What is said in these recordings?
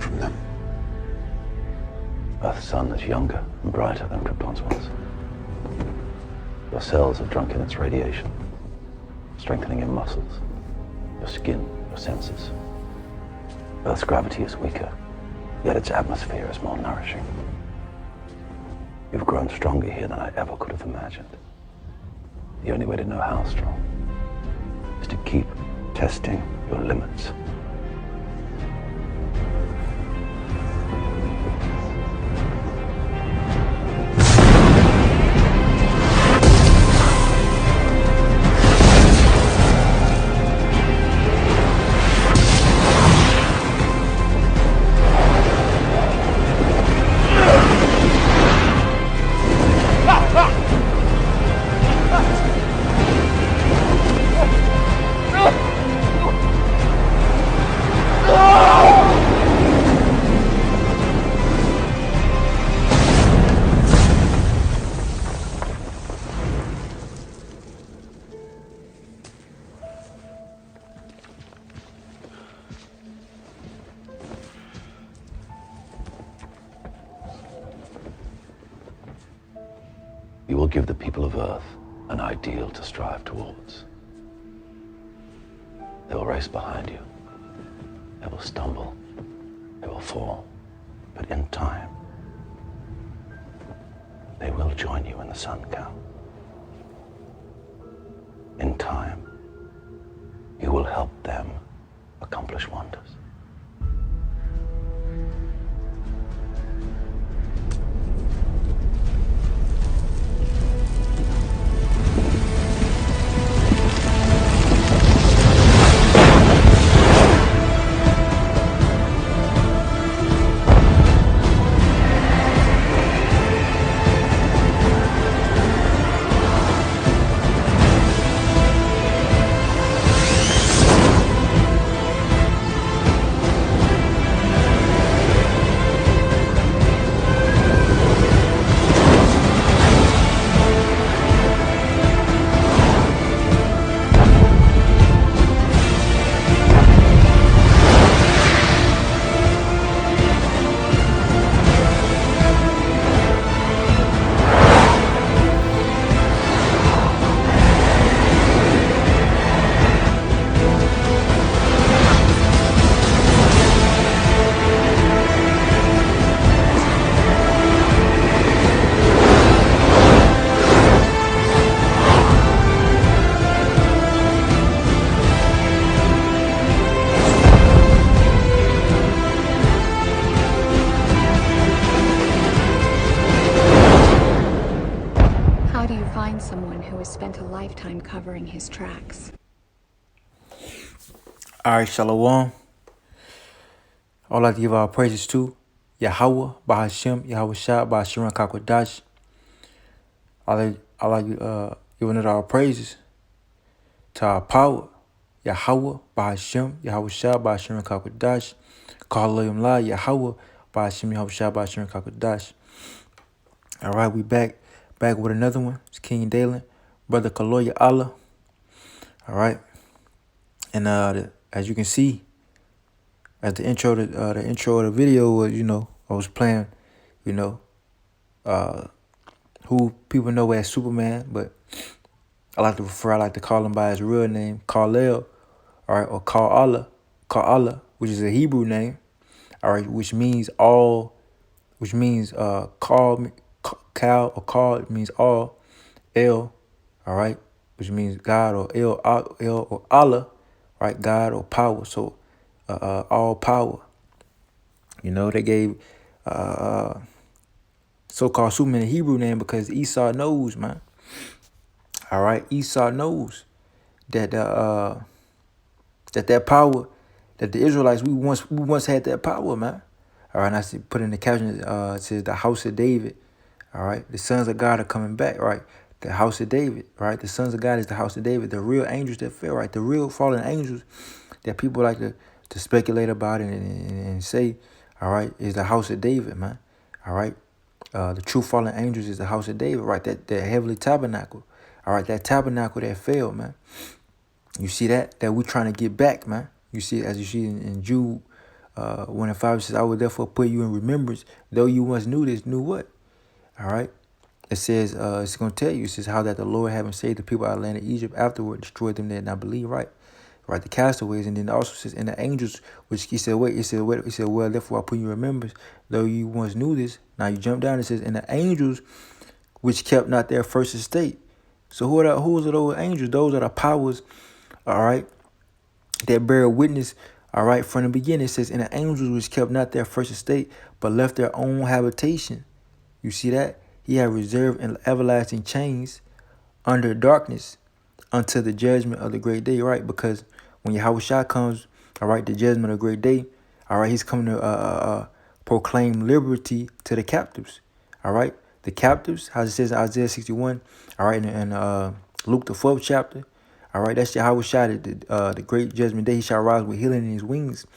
from them. Earth's sun is younger and brighter than Krypton's was. Your cells have drunk in its radiation, strengthening your muscles, your skin, your senses. Earth's gravity is weaker, yet its atmosphere is more nourishing. You've grown stronger here than I ever could have imagined. The only way to know how strong is to keep testing your limits. You will give the people of Earth an ideal to strive towards. They will race behind you. They will stumble. They will fall. But in time, they will join you in the sun count. In time, you will help them accomplish wonders. How do you find someone who has spent a lifetime covering his tracks? All right, Shalom. I would like to give our praises to Yahweh, Bahashem, Yahweh Shah, Bahashem Kakwadash. I like giving it our praises to our power, Yahweh, Bahashem, Yahweh Shah, Bahashem Kakwadash. Kahalayim La, Yahweh, Bahashem, Yahweh Shah, Bahashem Kakwadash. All right, we back with another one. It's King Dalen, Brother Kaloya Allah. All right, and as you can see, at the intro of the video was, I was playing, who people know as Superman, but I like to call him by his real name, Kal-El, all right, or Kal-Allah, which is a Hebrew name, all right, which means all, call, Kal or Kal, it means all, El, all right, which means God, or El or Allah, right, God or power, so all power. They gave so-called Superman a Hebrew name because Esau knows, man. All right, Esau knows that that power, that the Israelites, we once had that power, man. All right, and I see put in the caption, it says the house of David. All right, the sons of God are coming back, right? The house of David, right? The sons of God is the house of David. The real angels that fell, right? The real fallen angels that people like to speculate about and say, all right, is the house of David, man. All right, the true fallen angels is the house of David, right? That heavenly tabernacle, all right, that tabernacle that fell, man. You see that we trying to get back, man. You see, as you see in Jude 1 and 5 says, I will therefore put you in remembrance, though you once knew this, knew what? All right. It says, it's going to tell you, it says how that the Lord, having saved the people out of the land of Egypt, afterward destroyed them that did not believe, right? Right, the castaways. And then also says, and the angels, which he said, wait, he said, well, therefore I put you in remembrance, though you once knew this. Now you jump down, it says, and the angels, which kept not their first estate. So who are those angels? Those are the powers, all right, that bear witness, all right, from the beginning. It says, and the angels which kept not their first estate, but left their own habitation. You see that? He had reserved in everlasting chains under darkness until the judgment of the great day, right? Because when Yahushua comes, all right, the judgment of the great day, all right, he's coming to proclaim liberty to the captives, all right? The captives, as it says in Isaiah 61, all right, and Luke the 4th chapter, all right, that's Yahushua, the great judgment day. He shall rise with healing in his wings,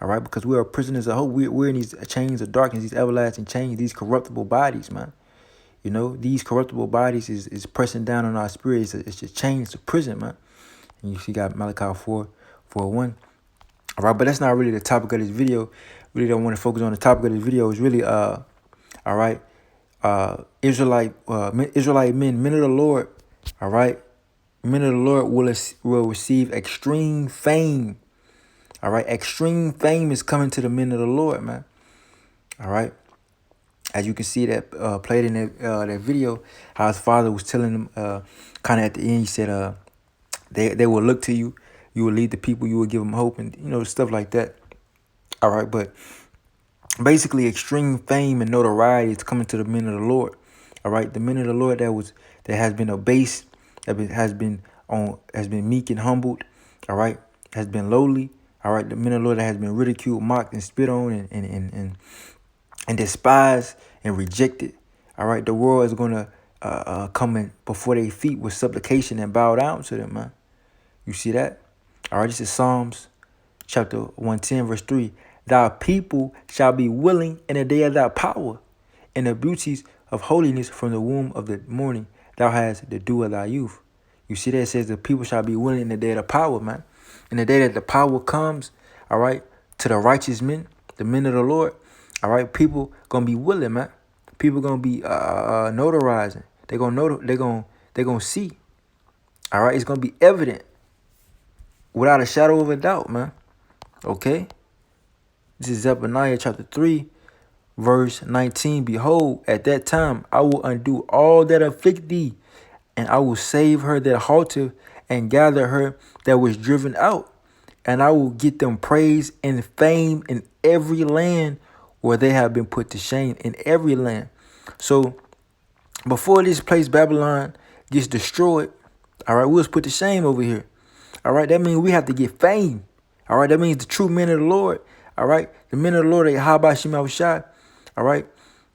all right, because we are prisoners of hope. We're in these chains of darkness, these everlasting chains, these corruptible bodies, man. You know, these corruptible bodies is pressing down on our spirits. It's just chains to prison, man. And you see, got Malachi 4:1. All right, but that's not really the topic of this video. Really don't want to focus on the topic of this video. It's really all right, Israelite men, men of the Lord. All right, men of the Lord will receive extreme fame. All right, extreme fame is coming to the men of the Lord, man. All right. As you can see that played in that video, how his father was telling him kind of at the end, he said, they will look to you. You will lead the people. You will give them hope and, you know, stuff like that. All right. But basically extreme fame and notoriety is coming to the men of the Lord. All right. The men of the Lord that has been abased, has been meek and humbled. All right. Has been lowly. All right. The men of the Lord that has been ridiculed, mocked, and spit on and despised and rejected. All right, the world is gonna come in before their feet with supplication and bow down to them, man. You see that? All right, this is Psalms chapter 110, verse 3. Thy people shall be willing in the day of thy power, and the beauties of holiness from the womb of the morning. Thou hast the dew of thy youth. You see that? It says the people shall be willing in the day of the power, man. In the day that the power comes, all right, to the righteous men, the men of the Lord. All right, people gonna be willing, man. People gonna be notarizing. They're gonna see. All right, it's gonna be evident without a shadow of a doubt, man. Okay. This is Zephaniah chapter 3, verse 19. Behold, at that time I will undo all that afflict thee, and I will save her that halted, and gather her that was driven out, and I will get them praise and fame in every land where they have been put to shame, in every land. So before this place Babylon gets destroyed, all right, we was put to shame over here. All right, that means we have to get fame. All right, that means the true men of the Lord. All right, the men of the Lord, Yahweh Shema Shai. All right,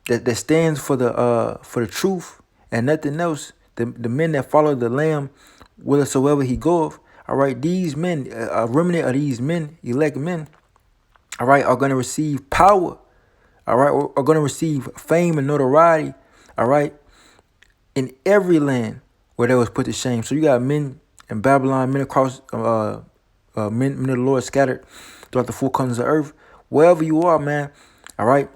that stands for the truth and nothing else. The men that follow the Lamb whithersoever he goeth. All right, these men, a remnant of these men, elect men, all right, are going to receive power. All right, are going to receive fame and notoriety. All right, in every land where they was put to shame. So you got men in Babylon, men across, men of the Lord scattered throughout the four corners of the earth. Wherever you are, man. All right,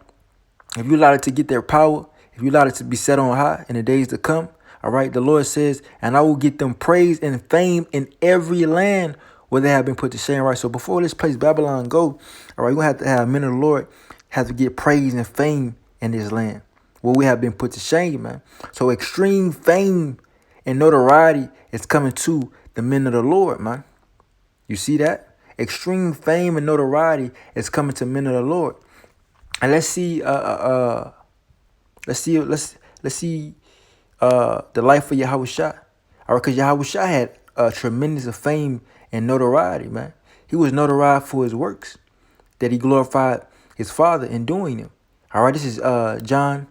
if you allowed it to get their power, if you allowed it to be set on high in the days to come, all right, the Lord says, and I will get them praise and fame in every land where they have been put to shame, right? So before this place Babylon go, all right, you're going to have men of the Lord have to get praise and fame in this land where we have been put to shame, man. So extreme fame and notoriety is coming to the men of the Lord, man. You see that? Extreme fame and notoriety is coming to men of the Lord. And let's see the life of Yahushua. All right, because Yahushua had a tremendous fame and notoriety, man. He was notoriety for his works, that he glorified his Father in doing them. All right, this is John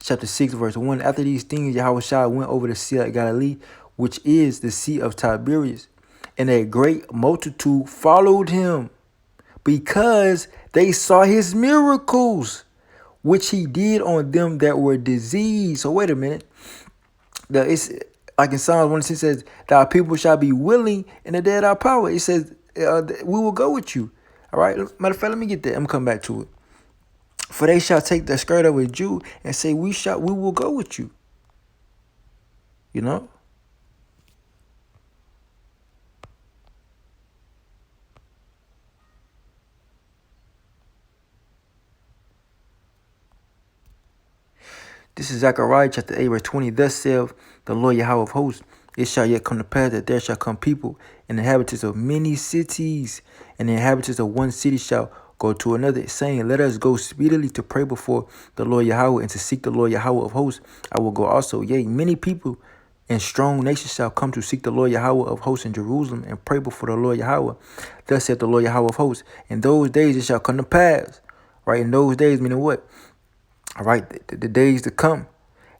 chapter 6, verse 1. After these things, Yahushua went over the Sea of Galilee, which is the Sea of Tiberias, and a great multitude followed him, because they saw his miracles, which he did on them that were diseased. So wait a minute. It's like in Psalms 1, it says, "Thy people shall be willing in the day of thy power." It says, "We will go with you." All right. Matter of fact, let me get that. I'm gonna come back to it. For they shall take the skirt of a Jew and say, we will go with you. You know? This is Zechariah chapter 8, verse 20. Thus saith the Lord Yahweh of hosts, it shall yet come to pass that there shall come people and inhabitants of many cities, and the inhabitants of one city shall go to another, saying, let us go speedily to pray before the Lord Yahweh and to seek the Lord Yahweh of hosts. I will go also. Yea, many people and strong nations shall come to seek the Lord Yahweh of hosts in Jerusalem and pray before the Lord Yahweh. Thus saith the Lord Yahweh of hosts. In those days it shall come to pass. Right? In those days, meaning what? All right, the days to come,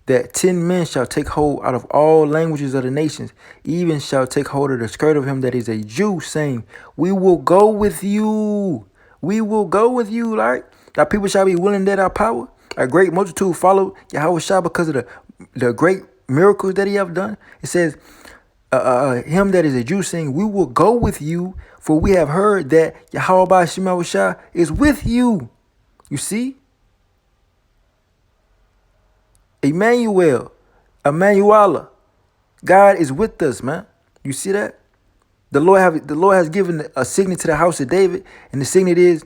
that 10 men shall take hold out of all languages of the nations, even shall take hold of the skirt of him that is a Jew, saying, we will go with you. We will go with you, right? That people shall be willing that our power. A great multitude follow Yahweh Shah because of the great miracles that he have done. It says, him that is a Jew, saying, we will go with you, for we have heard that Yahweh Shah is with you. You see? Emmanuel, God is with us, man. You see that? The Lord has given a signet to the house of David, and the signet is,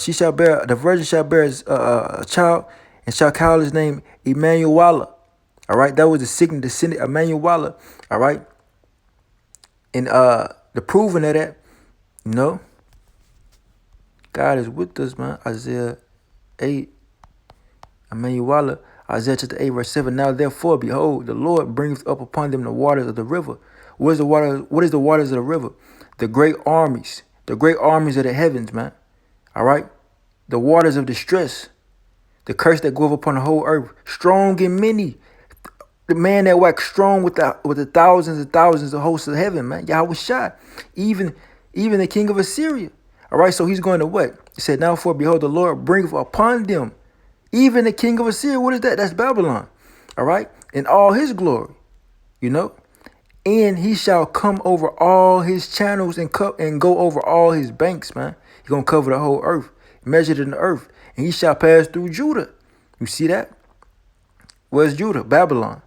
she shall bear, the virgin shall bear a child, and shall call his name Emmanuel. All right, that was the signet, Emmanuel. All right, and the proving of that, God is with us, man. Isaiah 8, Emmanuel. Isaiah chapter 8, verse 7. Now therefore, behold, the Lord brings up upon them the waters of the river. What is the waters of the river? The great armies of the heavens, man. All right? The waters of distress. The curse that goeth upon the whole earth. Strong and many. The man that waxed strong with the thousands and thousands of hosts of heaven, man. Yahweh Shai. Even the king of Assyria. All right, so he's going to what? He said, now for behold, the Lord bringeth upon them even the king of Assyria. What is that? That's Babylon. All right. In all his glory, and he shall come over all his channels and go over all his banks, man. He's going to cover the whole earth, measured in the earth. And he shall pass through Judah. You see that? Where's Judah? Babylon.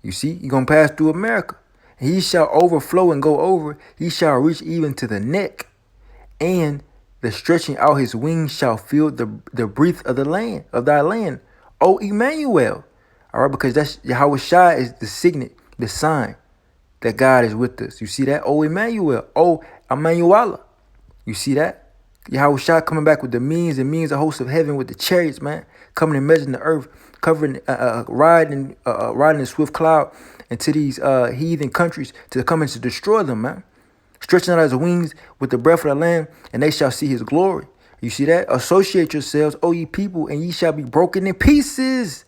You see? He's going to pass through America. And he shall overflow and go over. He shall reach even to the neck. And the stretching out his wings shall fill the breadth of thy land, O Emmanuel. All right, because that's Yahweh Shai is the signet, the sign that God is with us. You see that? O Emmanuel, O Emmanuel. You see that? Yahweh Shai coming back with the means of hosts of heaven with the chariots, man, coming and measuring the earth, covering, riding in swift cloud into these heathen countries to come and to destroy them, man. Stretching out his wings with the breath of the land, and they shall see his glory. You see that? Associate yourselves, O ye people, and ye shall be broken in pieces.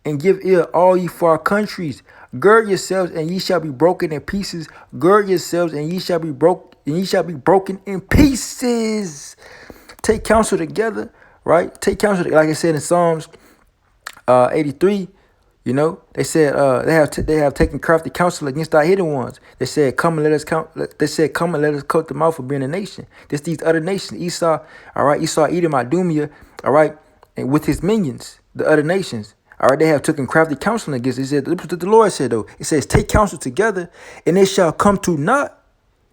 And give ear, all ye far countries. Gird yourselves, and ye shall be broken in pieces. Gird yourselves, and ye shall be broken in pieces. Take counsel together, right? Take counsel, like I said in Psalms 83. They said they have taken crafty counsel against our hidden ones. They said, come and let us count. They said, come and let us cut them out for being a nation. These other nations, Esau, all right, Esau, Edom, Idumea, all right, and with his minions, the other nations, all right, they have taken crafty counsel against. He said, look what the Lord said though. It says, take counsel together, and it shall come to naught.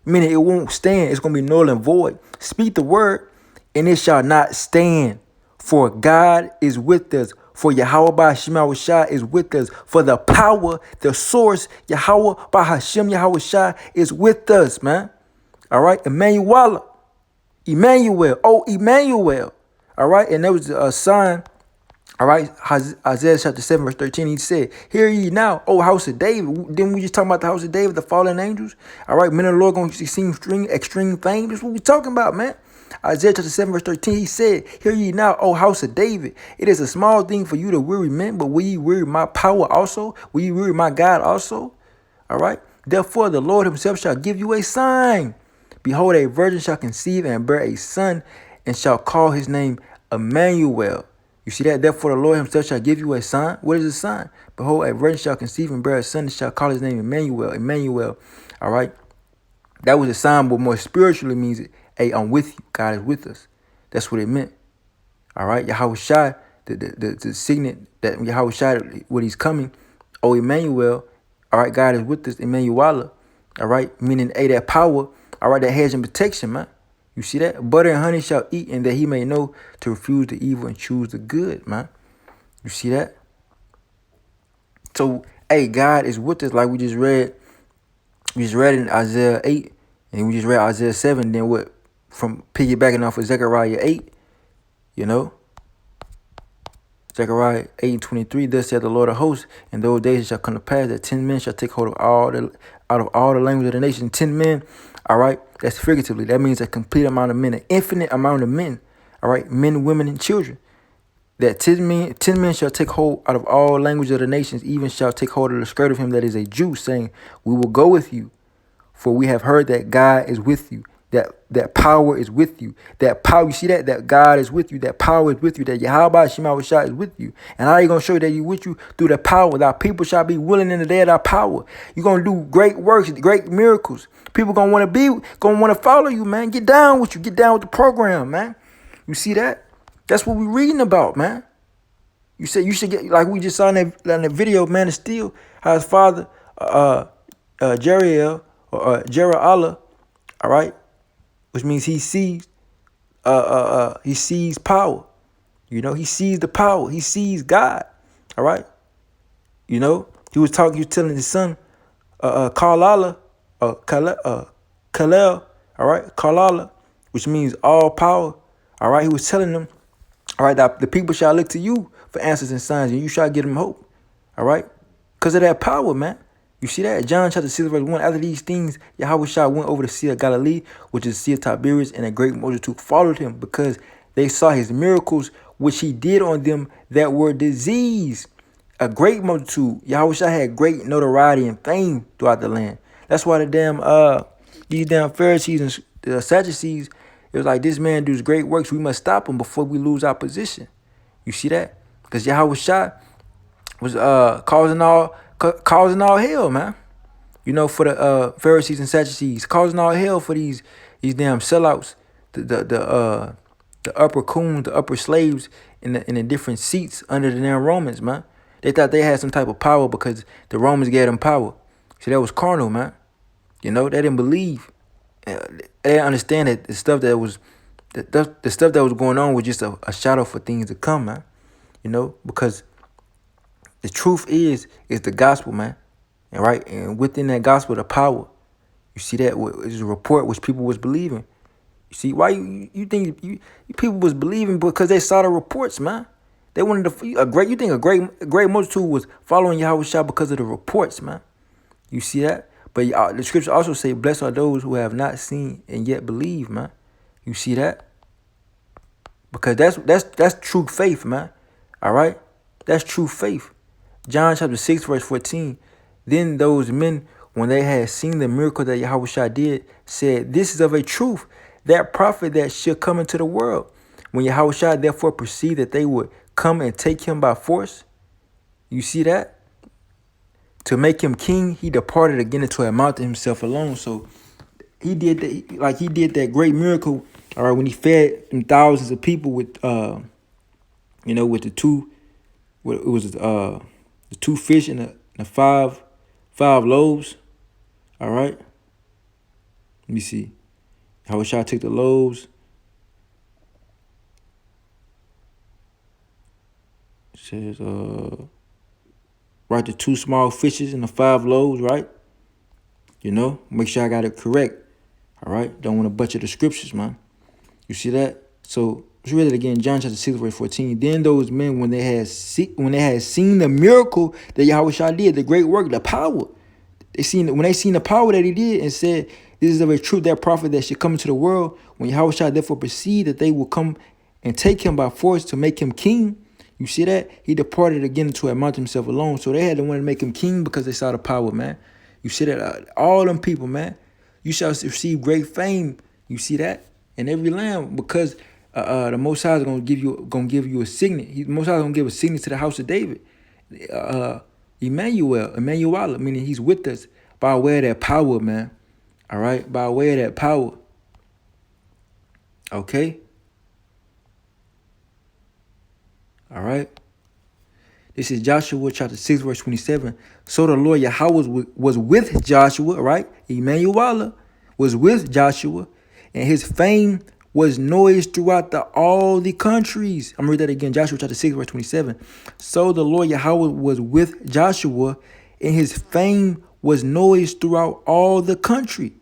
Meaning it won't stand. It's going to be null and void. Speak the word, and it shall not stand. For God is with us. For Yahweh Shai is with us. For the power, the source, Yahweh Shai is with us, man. All right, Emmanuel. Oh, Emmanuel. All right, and there was a sign. All right, Isaiah chapter 7, verse 13, he said, hear ye now, O house of David. Didn't we just talk about the house of David, the fallen angels? All right, men of the Lord going to see extreme fame. That's what we talking about, man. Isaiah chapter 7, verse 13, he said, hear ye now, O house of David. It is a small thing for you to weary men, but will ye weary my power also? Will ye weary my God also? All right, therefore the Lord himself shall give you a sign. Behold, a virgin shall conceive and bear a son, and shall call his name Emmanuel. You see that? Therefore, the Lord himself shall give you a sign. What is a sign? Behold, a virgin shall conceive and bear a son, and shall call his name Emmanuel. All right. That was a sign, but more spiritually means hey, I'm with you. God is with us. That's what it meant. All right, Yahweh Shai, the signet that Yahweh Shai, when he's coming, oh Emmanuel, all right, God is with us, Emmanuel, all right, meaning that power, all right, that hedge and protection, man. You see that? Butter and honey shall eat, and that he may know to refuse the evil and choose the good, man. You see that? So, hey, God is with us, like we just read. We just read in Isaiah 8, and we just read Isaiah 7. Then what? From piggybacking off of Zechariah 8, you know. Zechariah 8:23, thus said the Lord of hosts, in those days it shall come to pass that 10 men shall take hold of all the language of the nation. 10 men, all right, that's figuratively. That means a complete amount of men, an infinite amount of men, all right, men, women, and children. That 10 men shall take hold out of all language of the nations, even shall take hold of the skirt of him that is a Jew, saying, we will go with you, for we have heard that God is with you. That power is with you. That power, you see that God is with you. That power is with you. That Yahweh Shema Shai is with you. And how are you going to show you that He's with you? Through the power. Thy people shall be willing in the day of thy power. You're going to do great works, great miracles. People going to want to follow you, man. Get down with you. Get down with the program, man. You see that? That's what we're reading about, man. You said you should get, like we just saw in that video, Man of Steel, how his father, Jeriel, or Jeriah, all right, which means he sees power. You know, he sees the power. He sees God. All right. You know, he was telling his son, Kalala, Kalel, all right, Kalala, which means all power. All right. He was telling them, all right, that the people shall look to you for answers and signs, and you shall give them hope. All right. Because of that power, man. You see that? John chapter 6, verse 1. After these things, Yahweh Shai went over the Sea of Galilee, which is the Sea of Tiberias, and a great multitude followed him because they saw his miracles, which he did on them that were diseased. A great multitude. Yahweh Shai had great notoriety and fame throughout the land. That's why these damn Pharisees and the Sadducees, it was like, this man does great works. We must stop him before we lose our position. You see that? Because Yahweh Shai was causing all hell, man. You know, for the Pharisees and Sadducees, causing all hell for these damn sellouts, the upper coons, the upper slaves in the different seats under the damn Romans, man. They thought they had some type of power because the Romans gave them power. So that was carnal, man. You know, they didn't believe. They didn't understand that the stuff that was going on was just a shadow for things to come, man. You know, because the truth is the gospel, man. And right, and within that gospel, the power. You see that is a report which people was believing. You see why you think people was believing? Because they saw the reports, man. They wanted a great multitude was following Yahweh Shai because of the reports, man. You see that? But the scripture also say, "Blessed are those who have not seen and yet believe," man. You see that? Because that's true faith, man. All right, that's true faith. John chapter 6, verse 14. Then those men, when they had seen the miracle that Yahweh Shai did, said, "This is of a truth, that prophet that should come into the world." When Yahweh Shai therefore perceived that they would come and take him by force, you see that? To make him king, he departed again into a mountain himself alone. So he did that great miracle, all right, when he fed them thousands of people with with the two fish and the five loaves. All right. Let me see. How shall I take the loaves? It says, right, the two small fishes and the 5 loaves, right? You know, make sure I got it correct. All right. Don't want to butcher the scriptures, man. You see that? So let's read it again. John chapter 6, verse 14. Then those men, when they had seen the miracle that Yahweh Shai did, the great work, the power, when they seen the power that he did, and said, "This is of a truth, that prophet that should come into the world." When Yahweh Shai therefore perceived that they will come and take him by force to make him king, you see that? He departed again into a mountain himself alone. So they had to want to make him king because they saw the power, man. You see that? All them people, man. You shall receive great fame. You see that? In every land, because the Most High is gonna give you a signet. The Most High is gonna give a signet to the house of David. Emmanuel, meaning he's with us by way of that power, man. All right, by way of that power. Okay? All right? This is Joshua chapter 6, verse 27. So the Lord Yahweh was with Joshua, right? Emmanuel was with Joshua, and his fame was noised throughout all the countries. I'm going to read that again. Joshua chapter 6, verse 27. So the Lord Yahweh was with Joshua, and his fame was noised throughout all the country.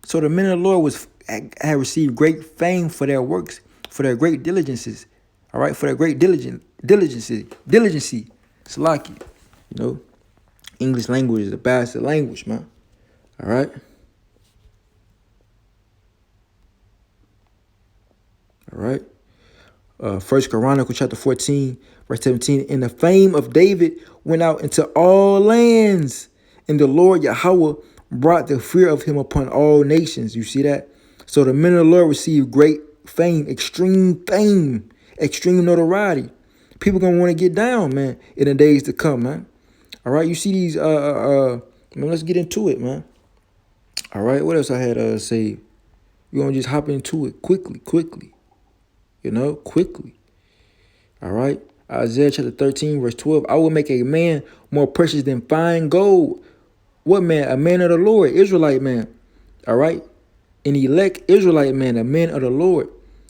So the men of the Lord had received great fame for their works, for their great diligences. All right, for their great diligency. Salaki. You know, English language is the bastard language, man. All right. All right. First Chronicles chapter 14, verse 17. And the fame of David went out into all lands, and the Lord Yahweh brought the fear of him upon all nations. You see that? So the men of the Lord received great fame, extreme notoriety. People gonna want to get down, man, in the days to come, man. All right, you see these man, let's get into it, man. All right, what else I had to say? We're gonna just hop into it quickly. Quickly. All right. Isaiah chapter 13, verse 12. I will make a man more precious than fine gold. What man? A man of the Lord, Israelite man. All right. An elect Israelite man, a man of the Lord.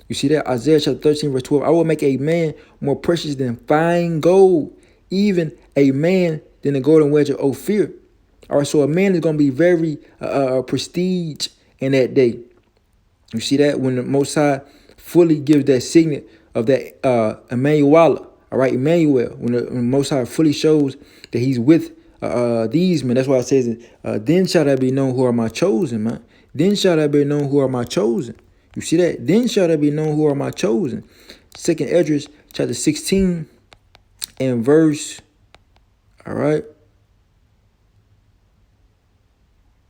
You see that? Isaiah chapter 13, verse 12. I will make a man more precious than fine gold, even a man than the golden wedge of Ophir. All right. So a man is going to be very prestige in that day. You see that? When the Most High fully gives that signet of that Emmanuel, all right, Emmanuel, when the Most High fully shows that he's with these men. That's why it says, then shall I be known who are my chosen, man. Then shall I be known who are my chosen. You see that? Then shall I be known who are my chosen. Second Esdras chapter 16 and verse, all right,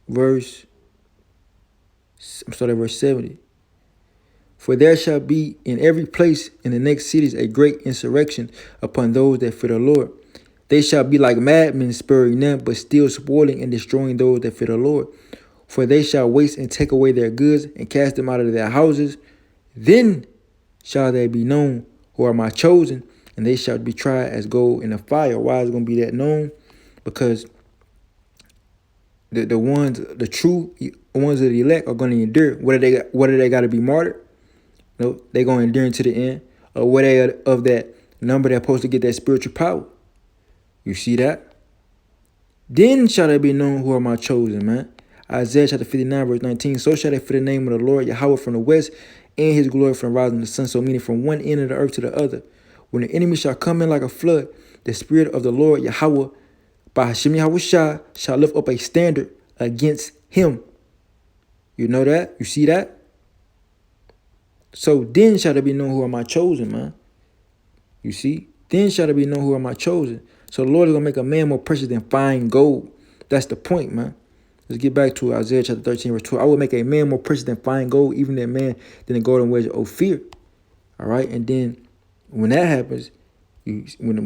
I'm starting at verse 70. For there shall be in every place in the next cities a great insurrection upon those that fear the Lord. They shall be like madmen, sparing none, but still spoiling and destroying those that fear the Lord. For they shall waste and take away their goods and cast them out of their houses. Then shall they be known who are my chosen, and they shall be tried as gold in the fire. Why is it going to be that known? Because the true ones of the elect are going to endure. Whether they got to be martyred? No, they're going to endure into the end. Or what they are of that number that's supposed to get that spiritual power. You see that? Then shall they be known who are my chosen, man. Isaiah chapter 59, verse 19. So shall they fear the name of the Lord Yahweh from the west, and his glory from the rising of the sun. So meaning from one end of the earth to the other. When the enemy shall come in like a flood, the spirit of the Lord Yahweh by Hashem Yahweh shall lift up a standard against him. You know that? You see that? So then shall they be known who are my chosen, man. You see? Then shall they be known who are my chosen. So the Lord is going to make a man more precious than fine gold. That's the point, man. Let's get back to Isaiah chapter 13, verse 12. I will make a man more precious than fine gold, even that man than the golden wedge of Ophir. All right? And then when that happens, when the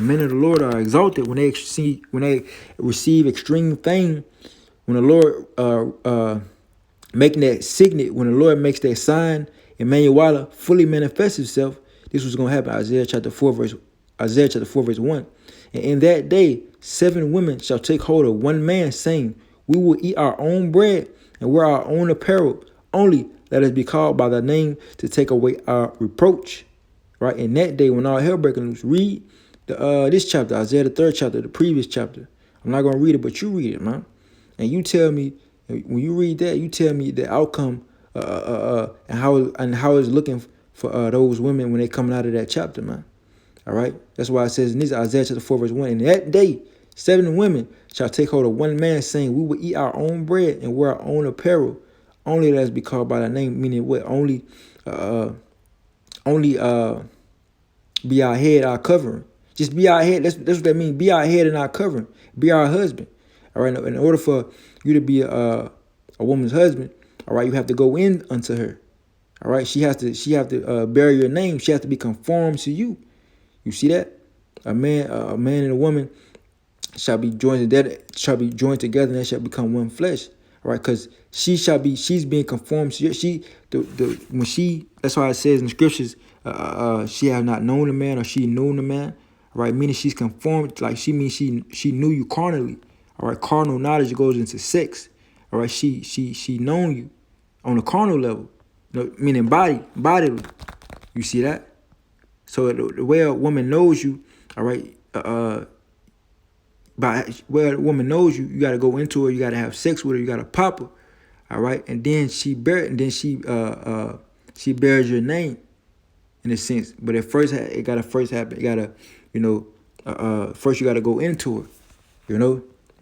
men of the Lord are exalted, when they receive extreme fame, when the Lord making that signet, when the Lord makes that sign, Emmanuel fully manifests himself, this was going to happen. Isaiah chapter 4, verse 1. And in that day, 7 women shall take hold of one man, saying, we will eat our own bread and wear our own apparel. Only let us be called by the name to take away our reproach. Right? In that day, when all hell breaking loose, read this chapter, Isaiah the 3rd chapter, the previous chapter. I'm not going to read it, but you read it, man. And you tell me, when you read that, you tell me the outcome and how it's looking for those women when they coming out of that chapter, man. All right? That's why it says in this Isaiah chapter 4, verse 1, in that day, 7 women shall take hold of one man, saying, we will eat our own bread and wear our own apparel. Only let us be called by the name, meaning what? Only be our head, our covering. Just be our head. That's what that means. Be our head and our covering. Be our husband. All right. In order for you to be a woman's husband, all right, you have to go in unto her. All right. She have to bear your name. She has to be conformed to you. You see that? A man and a woman shall be joined together, and they shall become one flesh. All right, because she's being conformed. That's why it says in the scriptures, she have not known the man or she known the man. All right, meaning she's conformed, like she means she knew you carnally. All right, carnal knowledge goes into sex. All right, she known you on a carnal level, meaning bodily. You see that? So the way a woman knows you, all right, by where a woman knows you, you got to go into her, you got to have sex with her, you got to pop her, all right, and then she bears your name in a sense. But at first, it got to first happen. You got to, first you got to go into her,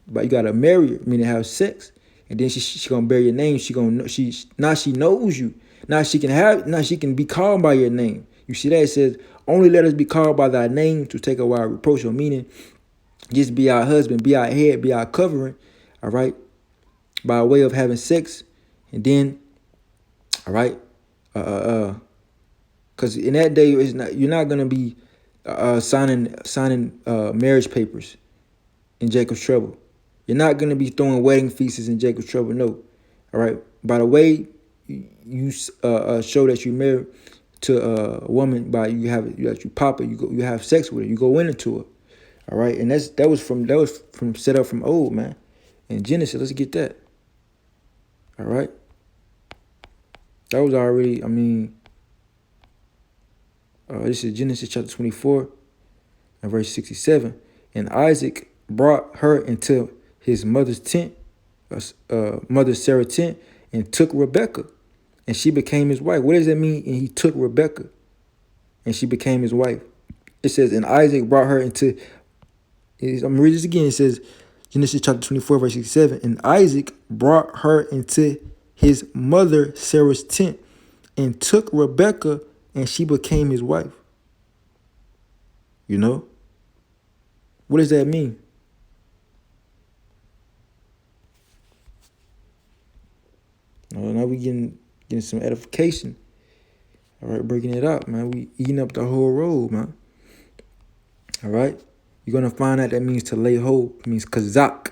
but you got to marry her, meaning have sex, and then she gonna bear your name. She knows you. Now she can be called by your name. You see that? It says, only let us be called by thy name to take away our reproach. So meaning, just be our husband, be our head, be our covering, all right, by way of having sex. And then, all right, because in that day, you're not going to be signing marriage papers in Jacob's trouble. You're not going to be throwing wedding feasts in Jacob's trouble, no. All right, by the way you show that you married to a woman, by you pop her, you have sex with her, you go into her. All right, and that was from set up from old, man. In Genesis, let's get that. All right, that was already. This is Genesis chapter 24 and verse 67. And Isaac brought her into his mother's tent, mother Sarah's tent, and took Rebekah, and she became his wife. What does that mean? And he took Rebekah, and she became his wife. It says, and Isaac brought her into. I'm going to read this again. It says, Genesis chapter 24, verse 67. And Isaac brought her into his mother Sarah's tent and took Rebekah, and she became his wife. What does that mean? Now we getting some edification. All right, breaking it up, man. We eating up the whole road, man. All right. You're going to find out that means to lay hold. It means kazak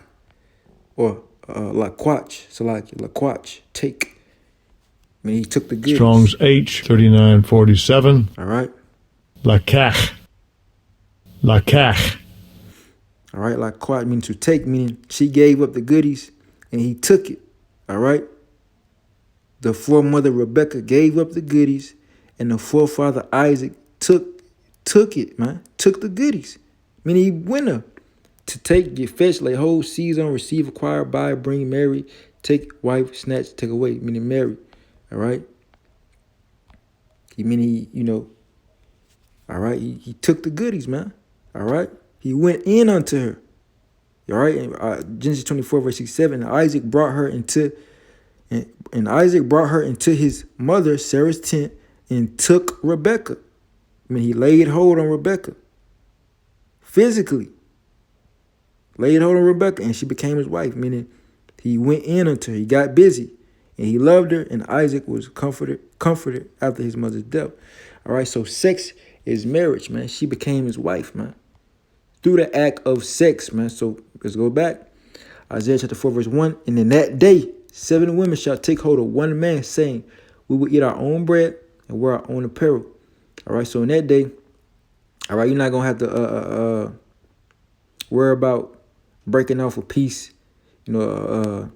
or laquach. So like laquach, take. I mean, he took the goods. Strong's H, 3947. All right. Lakach. Lakach. All right, laquach means to take, meaning she gave up the goodies and he took it. All right. The foremother Rebekah gave up the goodies, and the forefather Isaac took it, man. Took the goodies. Meaning he went up to take, get, fetch, lay hold, seize on, receive, acquire, buy, bring, marry, take, wife, snatch, take away, meaning marry. All right. All right. He took the goodies, man. All right. He went in unto her. All right. Genesis 24, verse 67. And Isaac brought her into his mother Sarah's tent and took Rebekah. I mean, he laid hold on Rebekah. Physically laid hold on Rebekah, and she became his wife, meaning he went in unto her. He got busy, and he loved her, and Isaac was comforted after his mother's death. All right, so sex is marriage, man. She became his wife, man, through the act of sex, man. So let's go back. Isaiah chapter 4, verse 1. And in that day, 7 women shall take hold of one man, saying, we will eat our own bread and wear our own apparel. All right, so in that day, all right, you're not going to have to worry about breaking off a piece, worry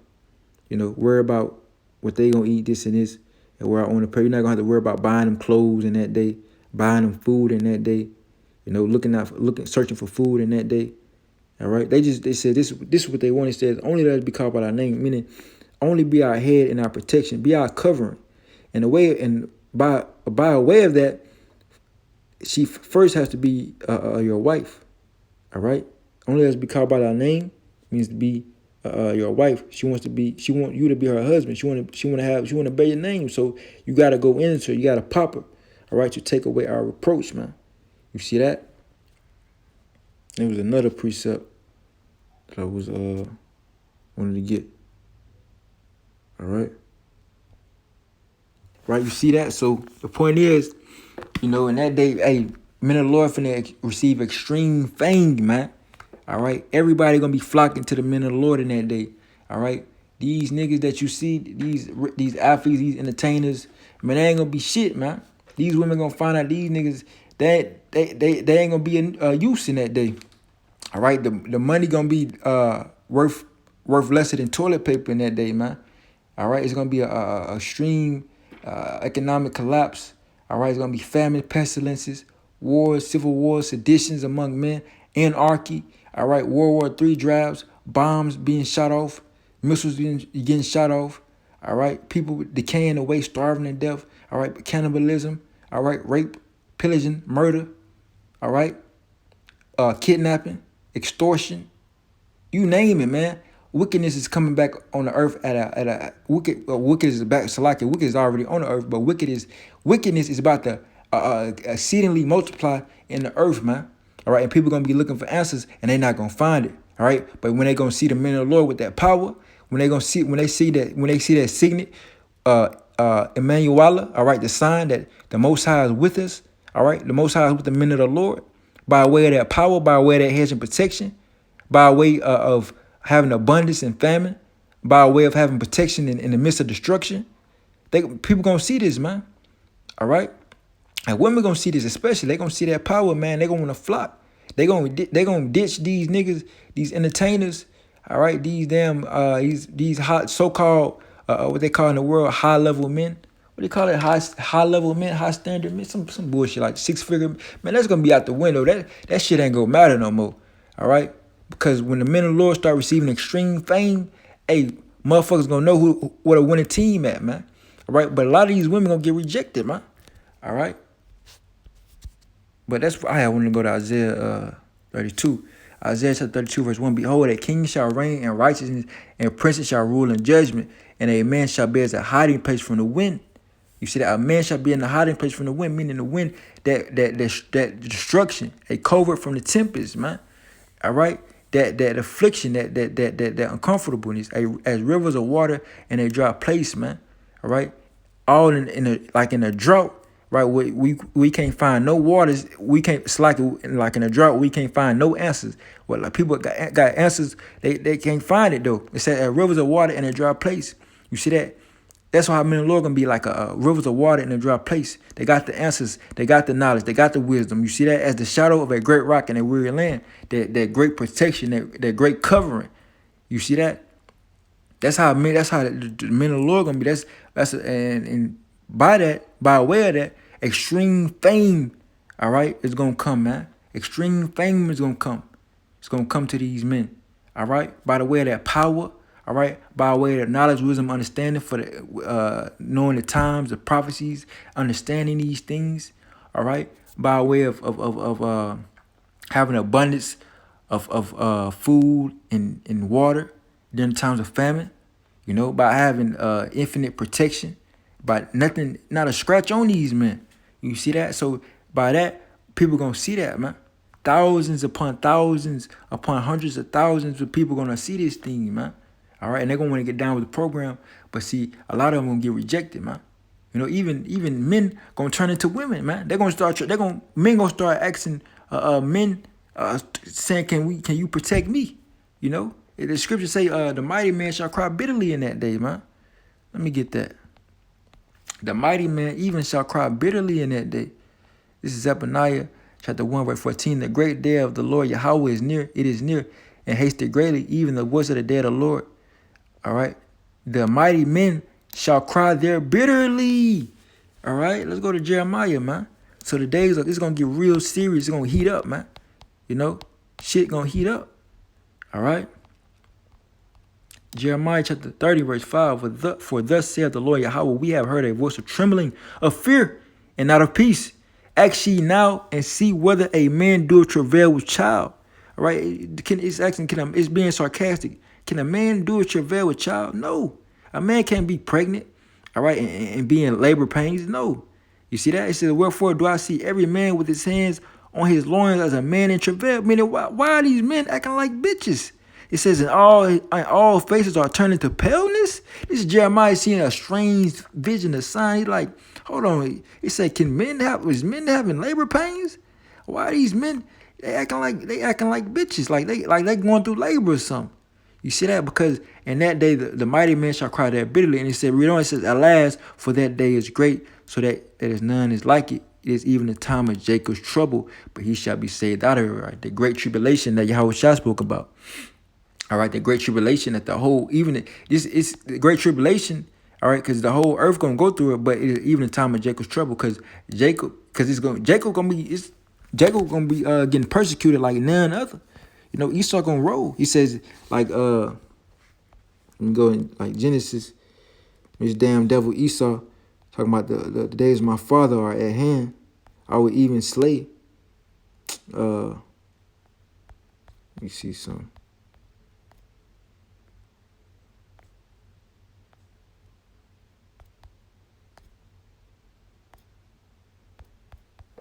about what they going to eat, this and this, and wear our own apparel. You're not going to have to worry about buying them clothes in that day, buying them food in that day, searching for food in that day. All right, they said this is what they wanted. It says, only let us be called by our name, meaning only be our head and our protection, be our covering. And by way of that, she first has to be your wife. All right. Only has to be called by our name means to be your wife. She want you to be her husband. She want to bear your name. So you got to go into her. You got to pop her. All right, to take away our reproach, man. You see that? There was another precept that I was wanted to get. All right. Right, you see that? So the point is, in that day, hey, men of the Lord finna receive extreme fame, man. All right. Everybody gonna be flocking to the men of the Lord in that day. All right. These niggas that you see, these athletes, these entertainers, man, they ain't gonna be shit, man. These women gonna find out these niggas that they ain't gonna be a use in that day. All right, the money gonna be worth less than toilet paper in that day, man. All right, it's gonna be a extreme economic collapse. All right, it's gonna be famine, pestilences, wars, civil wars, seditions among men, anarchy. All right, World War III drives, bombs being shot off, missiles getting shot off. All right, people decaying away, starving to death. All right, cannibalism. All right, rape, pillaging, murder. All right, kidnapping, extortion. You name it, man. Wickedness is coming back on the earth at a wicked is back. So like wicked is already on the earth, but wickedness is about to exceedingly multiply in the earth, man. All right, and people gonna be looking for answers, and they're not gonna find it. All right, but when they gonna see the men of the Lord with that power, when they see that signet, Emmanuel, all right, the sign that the Most High is with us. All right, the Most High is with the men of the Lord by way of that power, by way of that hedge and protection, by way of having abundance and famine, by way of having protection in the midst of destruction. People gonna see this, man. All right, and women gonna see this, especially. They gonna see that power, man. They gonna wanna flock. They gonna ditch these niggas, these entertainers. All right, these damn these hot so-called what they call in the world high level men. What do they call it? High level men, high standard men. Some bullshit like 6-figure man. That's gonna be out the window. That shit ain't gonna matter no more. All right. Because when the men of the Lord start receiving extreme fame, hey, motherfuckers gonna know what a winning team at, man. All right, but a lot of these women gonna get rejected, man. All right. But that's why I want to go to Isaiah 32. Isaiah chapter 32, verse 1. Behold, a king shall reign in righteousness, and princes shall rule in judgment, and a man shall be as a hiding place from the wind. You see that a man shall be in the hiding place from the wind, meaning the wind, that destruction, a covert from the tempest, man. All right. That affliction, that uncomfortableness, as rivers of water in a dry place, man. All right, all in a drought, right? We can't find no waters. We can't. It's like in a drought, we can't find no answers. Well, like people got answers, they can't find it though. It said rivers of water in a dry place. You see that? That's why men of the Lord gonna be like rivers of water in a dry place. They got the answers, they got the knowledge, they got the wisdom. You see that as the shadow of a great rock in a weary land, that great protection, that great covering. You see that? That's how the men of the Lord gonna be. And by way of that, extreme fame, all right, is gonna come, man. Extreme fame is gonna come. It's gonna come to these men, all right, by the way of that power. All right, by way of knowledge, wisdom, understanding for the knowing the times, the prophecies, understanding these things. All right, by way of having abundance of food and water during times of famine. You know, by having infinite protection, by not a scratch on these men. You see that? So by that, people gonna see that, man. Thousands upon hundreds of thousands of people gonna see this thing, man. All right, and they're gonna want to get down with the program, but see, a lot of them gonna get rejected, man. You know, even men gonna turn into women, man. Men gonna start asking men, saying, "Can you protect me?" You know, the scriptures say, "The mighty man shall cry bitterly in that day," man. Let me get that. The mighty man even shall cry bitterly in that day. This is Zephaniah chapter 1, verse 14. The great day of the Lord Yahweh is near; it is near, and hasted greatly, even the voice of the day of the Lord. All right, the mighty men shall cry there bitterly. All right, let's go to Jeremiah, man. So the days it's gonna get real serious. It's gonna heat up, man. You know, shit gonna heat up. All right. Jeremiah chapter 30, verse 5. For thus saith the Lord Yahweh, we have heard a voice of trembling, of fear, and not of peace. Ask ye now and see whether a man do travail with child. All right, it's being sarcastic. Can a man do a travail with child? No. A man can't be pregnant, all right, and be in labor pains. No. You see that? It says, wherefore do I see every man with his hands on his loins as a man in travail? Meaning, why are these men acting like bitches? It says, and all faces are turning to paleness. This is Jeremiah seeing a strange vision, a sign. He's like, hold on. It said, is men having labor pains? Why are these men? They acting like bitches, like they going through labor or something. You see that? Because in that day, the mighty man shall cry there bitterly. And it said, read on, it says, alas, for that day is great, so that there is none is like it. It is even the time of Jacob's trouble, but he shall be saved out of it. Right? The great tribulation that Yahweh Shah spoke about. All right, the great tribulation that the whole, even this is the great tribulation. All right, because the whole earth gonna go through it, but it is even the time of Jacob's trouble, because Jacob gonna be getting persecuted like none other. You know, Esau gonna roll. He says like let me go in like Genesis, this damn devil Esau talking about the days of my father are at hand. I will even slay. Let me see some.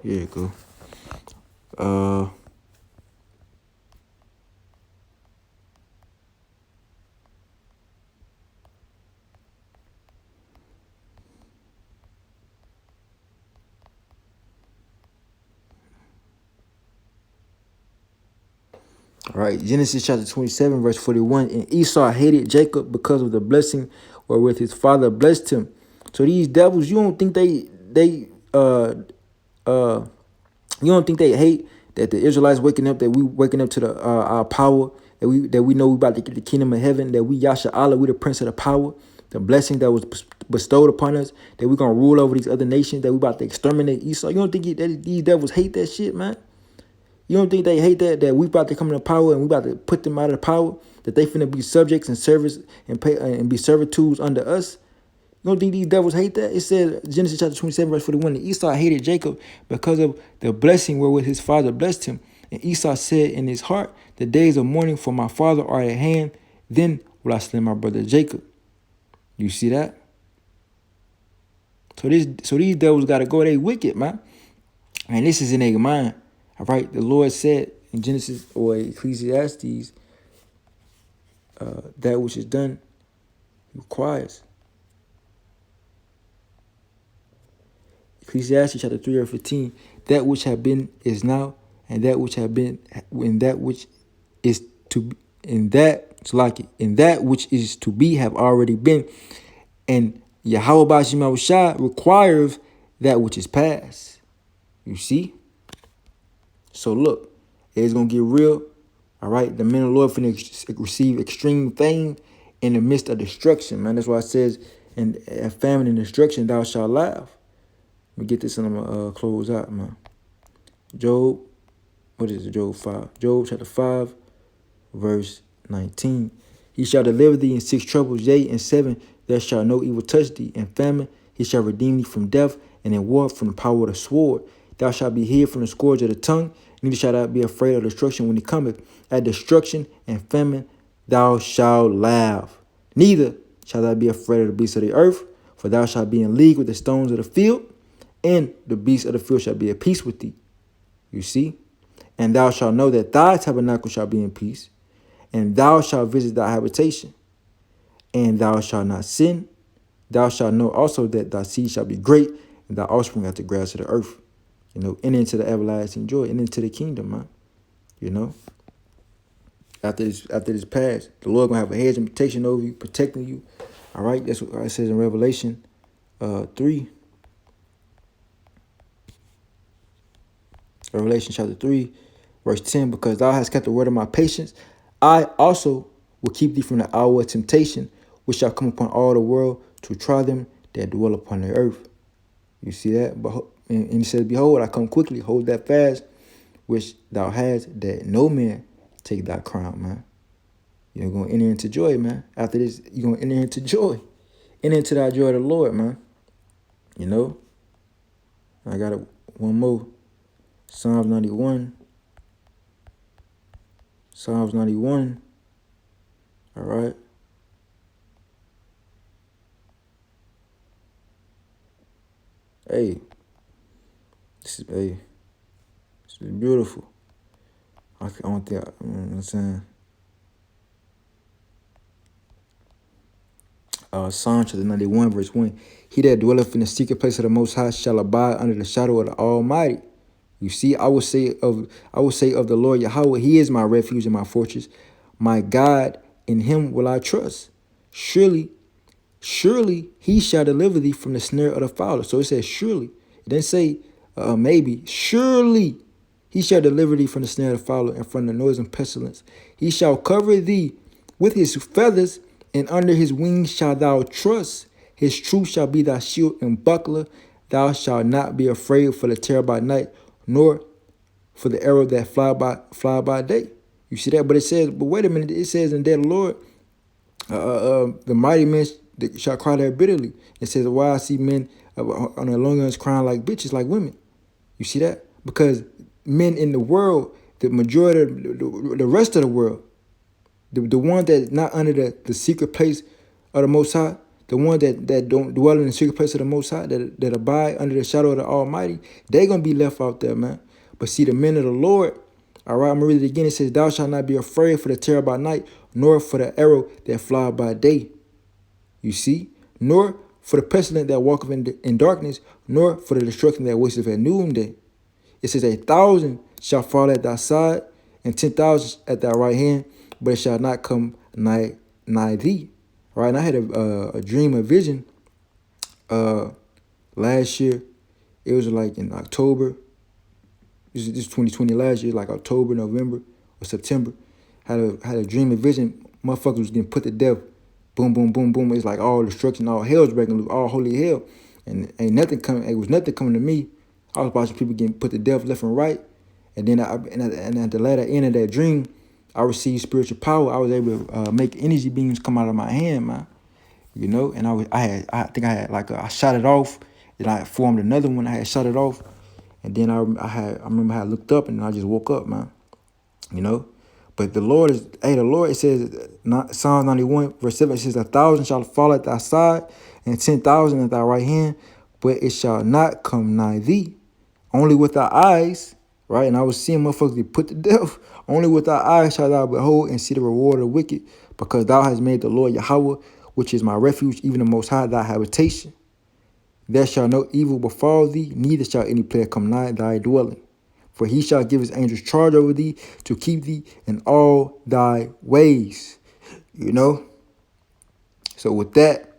Here you go. All right, Genesis chapter 27, verse 41. And Esau hated Jacob because of the blessing wherewith his father blessed him. So these devils, you don't think you don't think they hate that the Israelites waking up, that we waking up to the our power, that we know we about to get the kingdom of heaven, that we Yasha Allah, we the prince of the power, the blessing that was bestowed upon us, that we gonna rule over these other nations, that we about to exterminate Esau. You don't think that these devils hate that shit, man? You don't think they hate that we about to come into power and we about to put them out of power, that they finna be subjects and service and pay and be servitudes under us? You don't think these devils hate that? It says, Genesis chapter 27, verse 41, that Esau hated Jacob because of the blessing wherewith his father blessed him. And Esau said in his heart, the days of mourning for my father are at hand, then will I slay my brother Jacob. You see that? So these devils got to go. They wicked, man. And this is in their mind. All right, the Lord said in Genesis or Ecclesiastes, that which is done requires. Ecclesiastes chapter 3 verse 15, that which have been is now, and that which have been, and that which is to be, and that which is to be have already been. And Yahweh Bashim Shah requires that which is past. You see? So look, it's gonna get real. All right, the men of the Lord finna receive extreme fame in the midst of destruction, man. That's why it says, in famine and destruction, thou shalt laugh. Let me get this and I'm gonna close out, man. Job, what is it? Job 5. Job chapter 5, verse 19. He shall deliver thee in 6 troubles, yea, in 7 there shall no evil touch thee. In famine he shall redeem thee from death, and in war from the power of the sword. Thou shalt be hid from the scourge of the tongue, neither shalt thou be afraid of destruction when it cometh. At destruction and famine thou shalt laugh. Neither shalt thou be afraid of the beasts of the earth, for thou shalt be in league with the stones of the field, and the beasts of the field shall be at peace with thee. You see? And thou shalt know that thy tabernacle shall be in peace, and thou shalt visit thy habitation, and thou shalt not sin. Thou shalt know also that thy seed shall be great, and thy offspring as the grass of the earth. You know, and into the everlasting joy, and into the kingdom, man. You know? After this pass, the Lord gonna have a hedge of protection over you, protecting you. All right? That's what it says in Revelation 3. Revelation chapter 3, verse 10, because thou hast kept the word of my patience, I also will keep thee from the hour of temptation, which shall come upon all the world to try them that dwell upon the earth. You see that? And he said, behold, I come quickly, hold that fast, which thou hast, that no man take thy crown, man. You're going to enter into joy, man. After this, you're going to enter into joy. Enter into thy joy of the Lord, man. You know? I got one more. Psalms 91. Psalms 91. All right. Hey. This is beautiful. I don't think, you know what I'm saying? Psalm chapter 91, verse 1. He that dwelleth in the secret place of the Most High shall abide under the shadow of the Almighty. You see, I will say of the Lord Yahweh, He is my refuge and my fortress, my God, in him will I trust. Surely he shall deliver thee from the snare of the fowler. So it says surely. It didn't say maybe. Surely he shall deliver thee from the snare of the fowler and from the noisome pestilence. He shall cover thee with his feathers, and under his wings shalt thou trust. His truth shall be thy shield and buckler. Thou shalt not be afraid for the terror by night, nor for the arrow that fly by day. You see that? But it says, but wait a minute, it says in the day of the Lord, the mighty men shall cry there bitterly. It says, why I see men on their long guns crying like bitches, like women. You see that? Because men in the world, the majority of the rest of the world, the one that's not under the secret place of the Most High, the one that don't dwell in the secret place of the Most High, that abide under the shadow of the Almighty, they going to be left out there, man. But see, the men of the Lord, all right, I'm going to read it again. It says, thou shalt not be afraid for the terror by night, nor for the arrow that fly by day. You see? Nor for the pestilence that walketh in darkness, nor for the destruction that wasteth at noonday. It says, 1,000 shall fall at thy side, and 10,000 at thy right hand, but it shall not come nigh thee. All right, and I had a dream, a vision last year. It was like in October. This is 2020 last year, like October, November, or September. Had a dream, a vision. Motherfuckers was getting put to death. Boom, boom, boom, boom. It's like all destruction, all hell's breaking loose, all holy hell. And ain't nothing coming. It was nothing coming to me. I was watching people getting put to death left and right. And then at the latter end of that dream, I received spiritual power. I was able to make energy beams come out of my hand, man. You know, and I shot it off. Then I formed another one. I had shot it off. And then I remember how I looked up and I just woke up, man. You know? But the Lord, it says, Psalms 91, verse 7, it says, 1,000 shall fall at thy side, and 10,000 at thy right hand, but it shall not come nigh thee. Only with thy eyes, right? And I was seeing motherfuckers get put to death. Only with thy eyes shalt thou behold and see the reward of the wicked, because thou hast made the Lord Yahweh, which is my refuge, even the Most High, thy habitation. There shall no evil befall thee, neither shall any plague come nigh thy dwelling. For he shall give his angels charge over thee to keep thee in all thy ways. You know? So with that,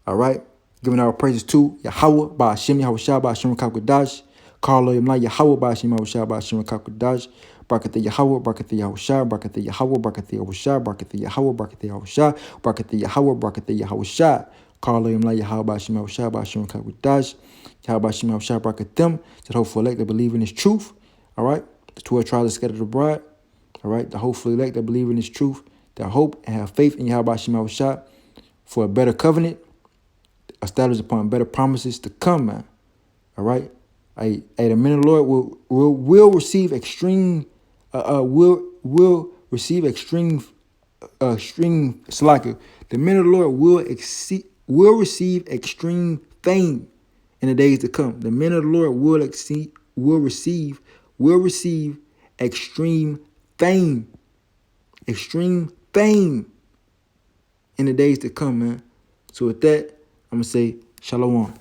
all right, giving our praises to Yahweh, Ba'ashem, Yahweh Shah, Ba'ashem, Kakwadash. Call him like Yahweh, Ba'ashem, Yahweh Shah, Ba'ashem, Kakwadash. Barakatha Yahweh, Barakatha Yahweh Shah, Barakatha Yahweh, Barakatha Yahweh Shah, Barakatha Yahweh, Barakatha Yahweh Shah, Barakatha Yahweh, Barakatha Yahweh Shah. Call him like Yahweh, Ba'ashem, Yahweh Shah, Ba'ashem, Kakwadash. Yahweh, Ba'ashem, Yahweh Shah, Barakatem. To the hopeful elect that believe in his truth. All right, the 12 tribes that scattered abroad. All right, the hopeful elect that believe in his truth, that hope and have faith in Yahweh Shema Shah for a better covenant, established upon better promises to come, man. All right, the men of the Lord will receive extreme, will receive extreme slacking. The men of the Lord will receive extreme fame in the days to come. The men of the Lord will receive extreme fame in the days to come, man. So with that, I'm going to say shalom.